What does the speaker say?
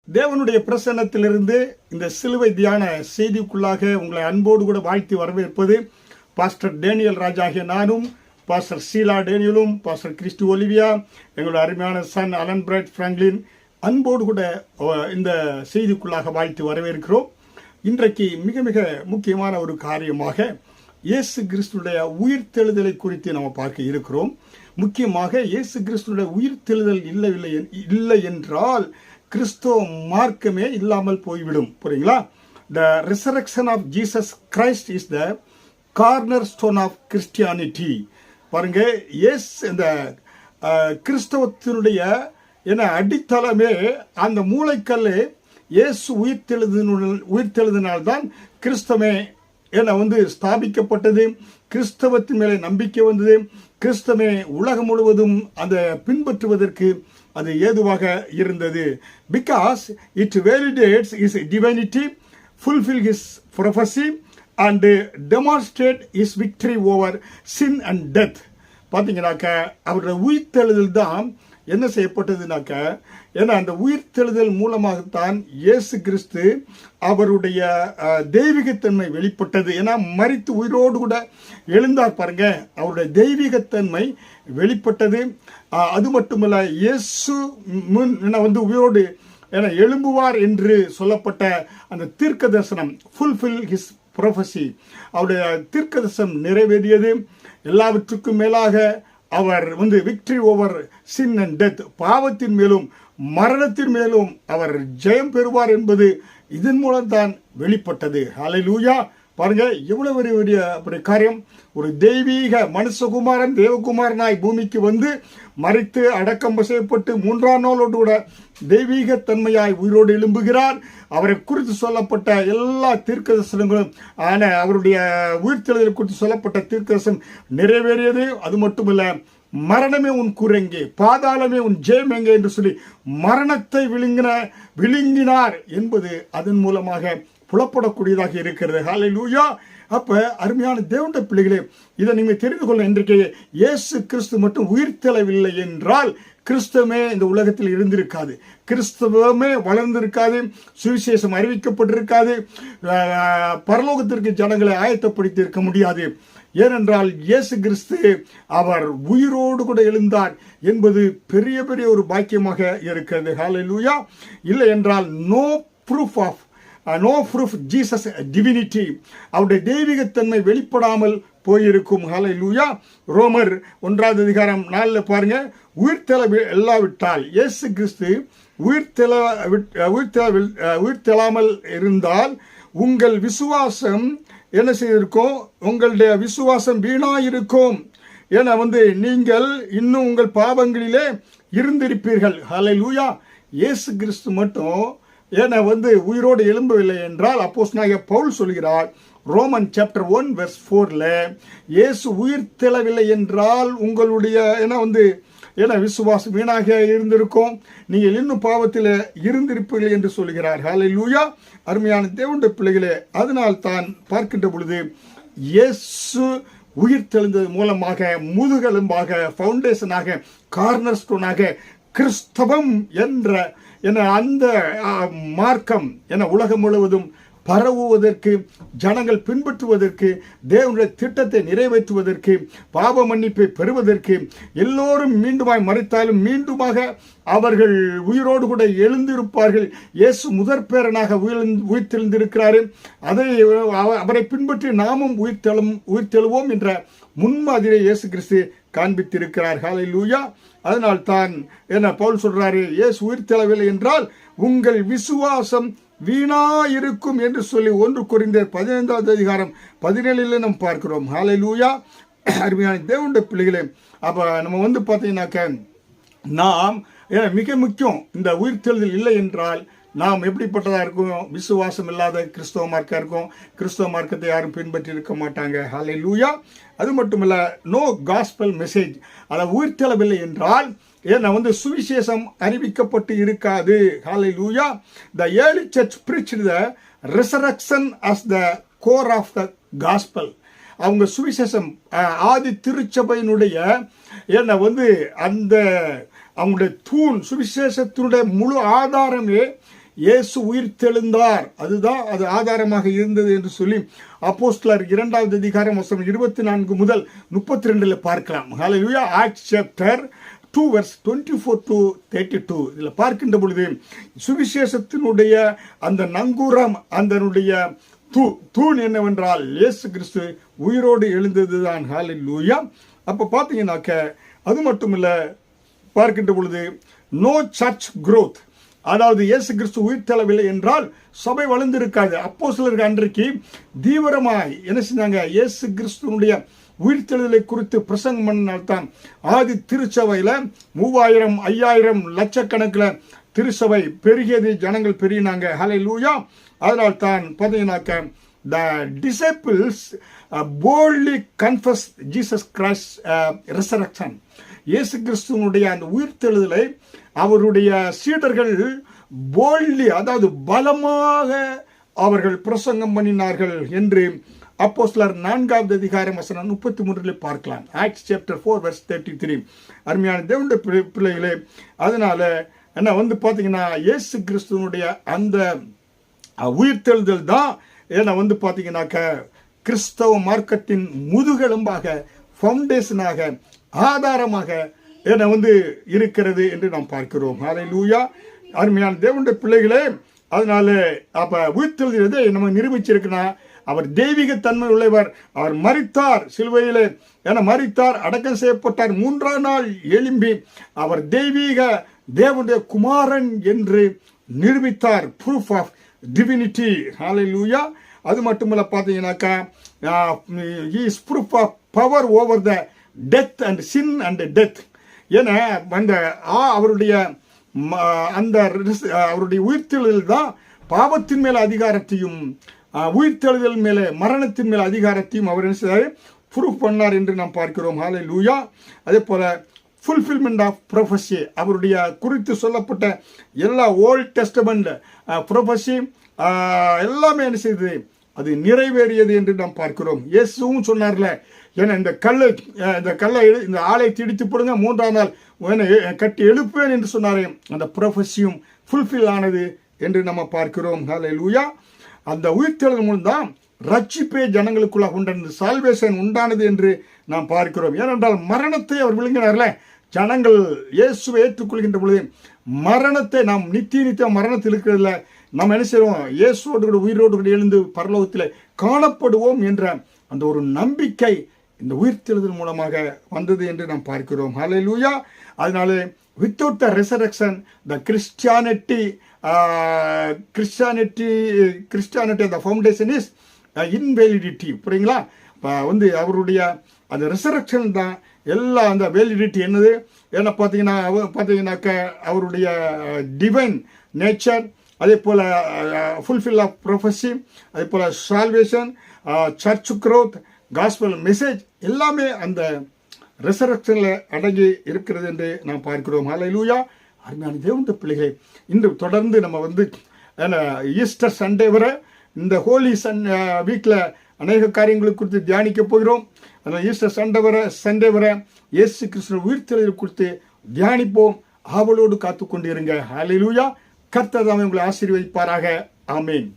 தேவனுடைய பிரசன்னத்திலிருந்து இந்த சிலுவை தியான செய்திக்குள்ளாக உங்களை அன்போடு கூட வாழ்த்தி வரவேற்பது பாஸ்டர் டேனியல் ராஜாகிய நானும், பாஸ்டர் ஷீலா டேனியலும், பாஸ்டர் கிறிஸ்டி ஒலிவியா, எங்களுடைய அருமையான சன் அலன் பிரைட் பிராங்க்லின் அன்போடு கூட இந்த செய்திக்குள்ளாக வாழ்த்தி வரவேற்கிறோம். இன்றைக்கு மிக மிக முக்கியமான ஒரு காரியமாக இயேசு கிறிஸ்துடைய உயிர்த்தெழுதலை குறித்து நாம் பார்க்க இருக்கிறோம். முக்கியமாக இயேசு கிறிஸ்துடைய உயிர்த்தெழுதல் இல்லை என்றால் கிறிஸ்துவ மார்க்கமே இல்லாமல் போய்விடும். புரியுங்களா? The resurrection of Jesus Christ is the cornerstone of Christianity. பாருங்க, இந்த கிறிஸ்தவத்தினுடைய அடித்தளமே அந்த மூளைக்கல்லே இயேசு உயிர்த்தெழுதினால்தான் கிறிஸ்தவமே ஸ்தாபிக்கப்பட்டது. கிறிஸ்தவத்தின் மேலே நம்பிக்கை வந்தது. கிறிஸ்தவமே உலகம் முழுவதும் அதை பின்பற்றுவதற்கு அது ஏதுவாக இருந்தது. Because it validates his divinity, fulfil his prophecy and demonstrate his victory over sin and death. பார்த்தீங்கன்னாக்க அவருடைய உயிர்த்தெழுதல் தான் என்ன செய்யப்பட்டதுனாக்க, அந்த உயிர்த்தெழுதல் மூலமாகத்தான் இயேசு கிறிஸ்து அவருடைய தெய்வீகத்தன்மை வெளிப்பட்டது. மரித்து உயிரோடு கூட எழுந்தார் பாருங்க, அவருடைய தெய்வீகத்தன்மை வெளிப்பட்டது. அது மட்டுமல்ல, இயேசு உயிரோடு எழும்புவார் என்று சொல்லப்பட்ட அந்த தீர்க்க தரிசனம், ஃபுல்ஃபில் ஹிஸ் ப்ரொஃபஸி, அவருடைய தீர்க்க தரிசனம் நிறைவேறியது. எல்லாவற்றுக்கும் மேலாக அவர் victory over sin and death, பாவத்தின் மேலும் மரணத்தின் மேலும் அவர் ஜெயம் பெறுவார் என்பது இதன் மூலம் தான் வெளிப்பட்டது. ஹல்லேலூயா! பாருங்க, எவ்வளவு பெரிய காரியம். ஒரு தெய்வீக மனுஷகுமாரன் தேவகுமாரனாய் பூமிக்கு வந்து மரித்து அடக்கம் செய்யப்பட்டு மூன்றாம் நாளோடு கூட தெய்வீக தன்மையாய் உயிரோடு எழும்புகிறார். அவரை குறித்து சொல்லப்பட்ட எல்லா தீர்க்கதரிசனங்களும் அவருடைய உயிர்த்தெழுதலை குறித்து சொல்லப்பட்ட தீர்க்கதரிசனம் நிறைவேறியது. அது மட்டுமல்ல, மரணமே உன் கூரெங்கே, பாதாளமே உன் ஜெயம் எங்கே என்று சொல்லி மரணத்தை விழுங்கினார் என்பது அதன் மூலமாக புலப்படக்கூடியதாக இருக்கிறது. ஹல்லேலூயா! அப்ப அருமையான தேவனுடைய பிள்ளைகளே, இதை நீங்க தெரிந்து கொள்ள, இன்றைக்கு இயேசு கிறிஸ்து மட்டும் உயிர்த்தெழவில்லை என்றால் கிறிஸ்தவமே இந்த உலகத்தில் இருந்திருக்காது, கிறிஸ்தவமே வளர்ந்திருக்காது, சுவிசேஷம் அறிவிக்கப்பட்டிருக்காது, பரலோகத்திற்கு ஜனங்களை ஆயத்தப்படுத்தி இருக்க முடியாது. ஏனென்றால் இயேசு கிறிஸ்து அவர் உயிரோடு கூட எழுந்தார் என்பது பெரிய பெரிய ஒரு பாக்கியமாக இருக்கிறது. ஹல்லேலூயா! இல்லை என்றால் நோ ப்ரூஃப் ஜீசஸ் டிவினிட்டி, அவருடைய தெய்வீகத்தன்மை வெளிப்படாமல் போயிருக்கும். ஹல்லேலூயா! ரோமர் 1:4 பாருங்க, உயிர்த்தெழாவிட்டால் இயேசு கிறிஸ்து உயிர்த்தெழாமல் இருந்தால் உங்கள் விசுவாசம் என்ன செய்திருக்கும்? உங்களுடைய விசுவாசம் வீணாயிருக்கும். நீங்கள் இன்னும் உங்கள் பாவங்களிலே இருந்திருப்பீர்கள். ஹல்லேலூயா! இயேசு கிறிஸ்து மட்டும் உயிரோடு எழும்பவில்லை என்றால் அப்போஸ்தலனாகிய பவுல் சொல்கிறார், ரோமன் சாப்டர் 1:4, இயேசு உயிர்த்தெழவில்லை என்றால் உங்களுடைய விசுவாசம் வீணாக இருந்திருக்கும், நீங்கள் இன்னும் பாவத்தில் இருந்திருப்பீர்கள் என்று சொல்கிறார். ஹல்லேலூயா! அருமையான தேவனுடைய பிள்ளைகளே, அதனால் தான் பார்க்கின்ற பொழுது இயேசு உயிர்த்தெழுந்தது மூலமாக முதுகெலும்பாக, ஃபவுண்டேஷனாக, கார்னர்ஸ்டோனாக கிறிஸ்தவம் என்ற அந்த மார்க்கம் உலகம் முழுவதும் பரவுவதற்கு, ஜனங்கள் பின்பற்றுவதற்கு, தேவனுடைய திட்டத்தை நிறைவேற்றுவதற்கு, பாவ மன்னிப்பை பெறுவதற்கு, எல்லோரும் மீண்டுமாய் மரித்தாலும் மீண்டுமாக அவர்கள் உயிரோடு கூட எழுந்திருப்பார்கள். இயேசு முதற்பேரனாக உயிர்த்தெழுந்திருக்கிறாரு. அவரை பின்பற்றி நாமும் உயிர்த்தெழுவோம் என்ற முன்மாதிரியை இயேசு கிறிஸ்து காண்பித்திருக்கிறார். ஹல்லேலூயா! அதனால் தான் பவுல் சொல்றாரு, இயேசு உயிர்த்தெழவில்லை என்றால் உங்கள் விசுவாசம் வீணா இருக்கும் என்று சொல்லி 1 கொரிந்தியர் 15:17 நாம் பார்க்கிறோம். ஹல்லேலூயா! அருமையான தேவனுடைய பிள்ளைகளே, அப்ப நம்ம பார்த்தீங்கன்னாக்க நாம் மிக முக்கியம், இந்த உயிர்த்தெழுதல் இல்லை என்றால் நாம் எப்படிப்பட்டதா இருக்கும்? விசுவாசம் இல்லாத கிறிஸ்தவ மார்க்கா இருக்கும். கிறிஸ்தவ மார்க்கத்தை யாரும் பின்பற்றி இருக்க மாட்டாங்க. ஹல்லேலூயா! அது மட்டுமல்ல, நோ காஸ்பல் மெசேஜ், உயிர்த்தெழவில்லை என்றால் சுவிசேஷம் அறிவிக்கப்பட்டு இருக்காது. ஹல்லேலூயா! The early church preached the resurrection as the core of the gospel. அவங்க சுவிசேஷம், ஆதி திருச்சபையினுடைய அந்த அவங்களுடைய தூண், சுவிசேஷத்தினுடைய முழு ஆதாரமே இயேசு உயிர்த்தெழுந்தார், அதுதான் அது ஆதாரமாக இருந்தது என்று சொல்லி அப்போஸ்தலர் 2வது அதிகாரம் வசனம் 24 முதல் 32 பார்க்கலாம். Hallelujah. Acts chapter 2 verse 24 to 32 இதில் பார்க்கின்ற பொழுது சுவிசேஷத்தினுடைய அந்த நங்கூரம், அதனுடைய தூண் என்னவென்றால் இயேசு கிறிஸ்து உயிரோடு எழுந்ததுதான். ஹல்லேலூயா. அப்போ பார்த்தீங்கன்னாக்க அது மட்டும் இல்லை, பார்க்கின்ற பொழுது நோ சர்ச் growth, அதாவது இயேசு கிறிஸ்து உயிர்த்தெழவில்லை என்றால் சபை வளர்ந்திருக்காது. அப்போஸ்தலர்கள் அன்றைக்கு தீவிரமாய் என்ன செஞ்சாங்க, இயேசு கிறிஸ்துவனுடைய உயிர்த்தெழுதலை குறித்து பிரசங்கம் பண்ணினால்தான் ஆதி திருச்சபையில் 3000, 5000, லட்சக்கணக்கில் திருச்சபை பெருகியது, ஜனங்கள் பெருகினாங்க. ஹல்லேலூயா. அதனால் தான் பார்த்தீங்கன்னாக்க the disciples boldly confessed Jesus Christ's resurrection. இயேசு கிறிஸ்துவனுடைய அந்த உயிர்த்தெழுதலை அவருடைய சீடர்கள் போல்ட்லி, அதாவது பலமாக அவர்கள் பிரசங்கம் பண்ணினார்கள் என்று அப்போஸ்தலர் 4வது அதிகாரம் வசனம் 33 பார்க்கலாம். Acts chapter 4 verse 33. அருமையான தேவனுடைய பிள்ளைகளே, அதனால என்ன வந்து பார்த்தீங்கன்னா இயேசு கிறிஸ்துவனுடைய அந்த உயிர்த்தெழுதல் தான் என்ன வந்து பார்த்தீங்கன்னாக்க கிறிஸ்தவ மார்க்கத்தின் முதுகெலும்பாக, ஃபவுண்டேஷனாக, ஆதாரமாக என்ன வந்து இருக்கிறது என்று நாம் பார்க்கிறோம். ஹல்லேலூயா. அருமையான தேவனுடைய பிள்ளைகளே, அதனால அப்ப உயிர்த்தெழுதலை நம்ம நிரூபிச்சிருக்கனா, அவர் தெய்வீக தன்மை உள்ளவர். அவர் மரித்தார் சிலுவையிலே, என மரித்தார், அடக்கம் செய்யப்பட்டார், 3ஆம் நாள் எழும்பி அவர் தெய்வீக தேவனுடைய குமாரன் என்று நிரூபித்தார். Proof of divinity. ஹல்லேலூயா. அது மட்டுமல்ல பார்த்தீங்கன்னாக்கா he is proof of power over the death and sin and death. ஏன்னா அந்த அவருடைய அந்த அவருடைய உயிர்த்தெழுதல் தான் பாவத்தின் மேல அதிகாரத்தையும் உயிர்த்தெழுதல் மேலே மரணத்தின் மேல அதிகாரத்தையும் அவர் என்ன செய்தார், ப்ரூஃப் பண்ணார் என்று நாம் பார்க்கிறோம். ஹல்லேலூயா. அதே போல ஃபுல்ஃபில்மெண்ட் ஆஃப் ப்ரொஃபஸி, அவருடைய குறித்து சொல்லப்பட்ட எல்லா ஓல்ட் டெஸ்டமெண்ட் ப்ரொஃபஸி எல்லாமே என்ன செய்தது, அது நிறைவேறியது என்று நாம் பார்க்கிறோம். இயேசுவும் சொன்னார்ல, ஏன்னா இந்த ஆலயத்தை இடித்து போடுங்க, 3ஆம் நாள் கட்டி எழுப்பேன் என்று சொன்னாரே, அந்த ப்ரொஃபஸியும் ஃபுல்ஃபில் ஆனது என்று நம்ம பார்க்கிறோம். ஹல்லேலூயா. அந்த உயிர்த்தெழுதல் மூலம் தான் ரட்சிப்பே ஜனங்களுக்குள்ளாக உண்டானது, சால்வேஷன் உண்டானது என்று நாம் பார்க்கிறோம். ஏனென்றால் மரணத்தை அவர் விழுங்கினார்ல, ஜனங்கள் இயேசுவை ஏற்றுக்கொள்கின்ற பொழுது மரணத்தை நாம் நித்திய மரணத்தில் இருக்கிறதில்ல, நம்ம என்ன செய்வோம், இயேசுவோடு கூட உயிரோடு கூட எழுந்து பரலோகத்தில் காணப்படுவோம் என்ற அந்த ஒரு நம்பிக்கை இந்த உயிர்த்தெழுதல் மூலமாக வந்தது என்று நாம் பார்க்கிறோம். ஹல்லேலூயா. அதனால without the resurrection the Christianity the foundation is invalidity. புரியுங்களா? வந்து அவருடைய அந்த ரெசரக்ஷன் தான் எல்லா அந்த வேலிடிட்டி என்னது, ஏன்னா பார்த்தீங்கன்னாக்க அவருடைய டிவைன் நேச்சர், அதே போல் ஃபுல்ஃபில் ஆஃப் ப்ரொஃபஸி, அதே போல் salvation, church growth, gospel message எல்லாமே அந்த ரெசரக்ஷனில் அடங்கி இருக்கிறது என்று நாம் பார்க்கிறோம். ஹல்லேலூயா. அருமையான தேவனுடைய பிள்ளைகளை, இன்று தொடர்ந்து நம்ம வந்து ஈஸ்டர் சண்டே வரை இந்த ஹோலி வீக்கில் அநேக காரியங்களை குறித்து தியானிக்க போகிறோம். அதனால் ஈஸ்டர் சண்டே வரை இயேசு கிறிஸ்துவின் உயிர்த்தெழுதல் குறித்து தியானிப்போம். ஆவலோடு காத்து கொண்டிருங்க. ஹல்லேலூயா. கர்த்தர் தாமே உங்களை ஆசீர்வதிப்பாராக. ஆமென்.